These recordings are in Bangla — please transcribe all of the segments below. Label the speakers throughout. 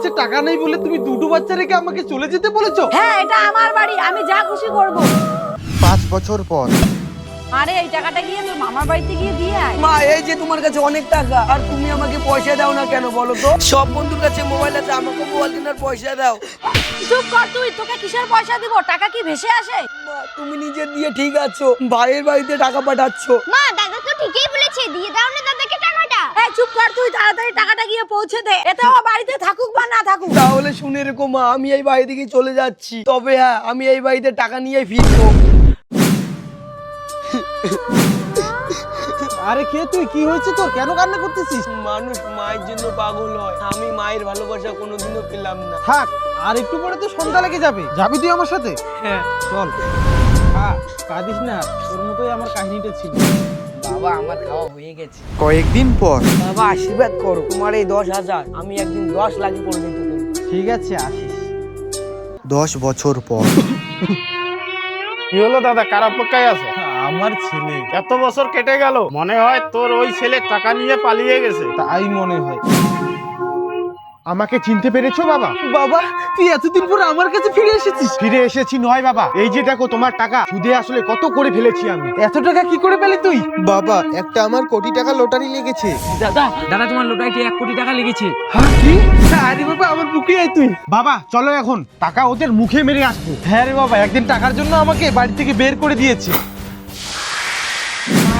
Speaker 1: কাছে টাকা নেই বলে তুমি দুটো বাচ্চা রেখে আমাকে চলে যেতে বলেছো?
Speaker 2: হ্যাঁ, এটা আমার বাড়ি, আমি যা খুশি করব।
Speaker 3: 5 বছর পর।
Speaker 2: আরে এই টাকাটা গিয়ে তোর মামার বাড়িতে গিয়ে দিয়ে আয়।
Speaker 4: মা, এই যে তোমার কাছে অনেক টাকা, আর তুমি আমাকে পয়সা দাও না কেন বলো তো? সব বন্ধুর কাছে মোবাইল আছে, আমাকে মোবাইল কেনার পয়সা দাও।
Speaker 2: চুপ কর তুই, তোকে কিসের পয়সা দিব? টাকা কি ভেসে আসে?
Speaker 4: মা, তুমি নিজে দিয়ে ঠিক আছো, ভাইয়ের বাড়িতে টাকা পাঠাচ্ছো।
Speaker 5: মা, দাদা তো ঠিকই বলেছে, দিয়ে দাও না দাদাকে টাকাটা।
Speaker 2: এই চুপ কর তুই, তাড়াতাড়ি টাকাটা গিয়ে পৌঁছে দে। এতে আমার বাড়িতে থাকুক বা না থাকুক।
Speaker 4: তাহলে শুনে রেখো মা, আমি এই বাড়ি থেকে চলে যাচ্ছি, তবে হ্যাঁ, আমি এই বাড়িতে টাকা নিয়ে ফিরবো।
Speaker 1: আরে কে তুই? কি হয়েছে তোর? কেন কান্না করতেছিস?
Speaker 4: মানুষ মায়ের জন্য পাগল হয়, আমি মায়ের ভালোবাসা কোনোদিনও পেলাম না।
Speaker 1: থাক, আর একটু পরে তো সন্ধ্যা লেগে যাবে। যাবি তুই আমার সাথে?
Speaker 4: হ্যাঁ।
Speaker 1: চল। কাঁদিস না, তোর মতোই আমার কাহিনীটা ছিল।
Speaker 4: বাবা, আমার খাওয়া হয়ে গেছে।
Speaker 3: কয়েকদিন পর।
Speaker 4: বাবা, আশীর্বাদ করো, তোমার এই 10,000 আমি একদিন 10 লাখে পরিণত করব।
Speaker 1: ঠিক আছে, আসিস।
Speaker 3: 10 বছর পর।
Speaker 6: কি হলো দাদা, কার অপেক্ষায় আছে?
Speaker 1: আমার ছেলে।
Speaker 6: এত বছর কেটে গেল, মনে হয় তোর ওই ছেলে টাকা নিয়ে পালিয়ে গেছে।
Speaker 1: তাই মনে হয়।
Speaker 7: আমাকে চিনতে পেরেছো বাবা?
Speaker 1: বাবা, তুই এতদিন পরে আমার কাছে ফিরে এসেছিস?
Speaker 7: ফিরে এসেছি নয় বাবা, এই যে দেখো তোমার টাকা সুদে আসলে কত করে ফেলেছি আমি।
Speaker 1: এত টাকা কি করে পেলি তুই?
Speaker 3: বাবা, একটা আমার কোটি টাকা লটারি লেগেছে।
Speaker 4: দাদা তোমার লোটাইতে 1 কোটি টাকা লেগেছে।
Speaker 1: হ্যাঁ, কি? আরে বাবা, আমার বুকে আয় তুই।
Speaker 7: বাবা চলো এখন টাকা ওদের মুখে মেরে আসবো।
Speaker 1: হ্যাঁ রে বাবা, একদিন টাকার জন্য আমাকে বাড়ি থেকে বের করে দিয়েছে।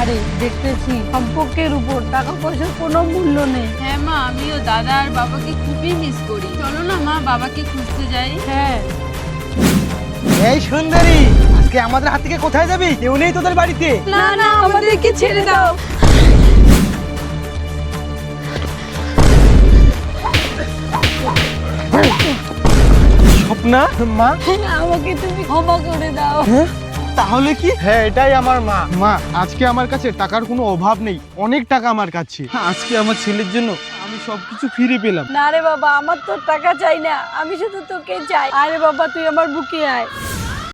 Speaker 2: আরে দেখতেছি সম্পর্কের উপর টাকা পয়সার কোনো মূল্য নেই।
Speaker 8: হ্যাঁ মা, আমিও দাদা আর বাবাকে খুবই মিস করি। চলো না মা, বাবাকে খুঁজতে যাই।
Speaker 2: হ্যাঁ।
Speaker 1: এই সুন্দরী, আজকে আমাদের হাত থেকে কোথায় যাবি? কেউ নেই তোদের বাড়িতে?
Speaker 2: না না, আমাদেরকে ছেড়ে দাও।
Speaker 1: স্বপ্না মা?
Speaker 2: আমাকে তুমি ক্ষমা করে দাও।
Speaker 1: তাহলে কি?
Speaker 7: হ্যাঁ, এটাই আমার মা। মা, আজকে আমার কাছে টাকার কোনো অভাব নেই, অনেক টাকা আমার কাছে।
Speaker 1: আজকে আমার ছেলের জন্য আমি সবকিছু ফিরে পেলাম।
Speaker 2: না রে বাবা, আমার তো টাকা চাই না, আমি শুধু তোকে চাই। আরে বাবা, তুই আমার বুকে আয়।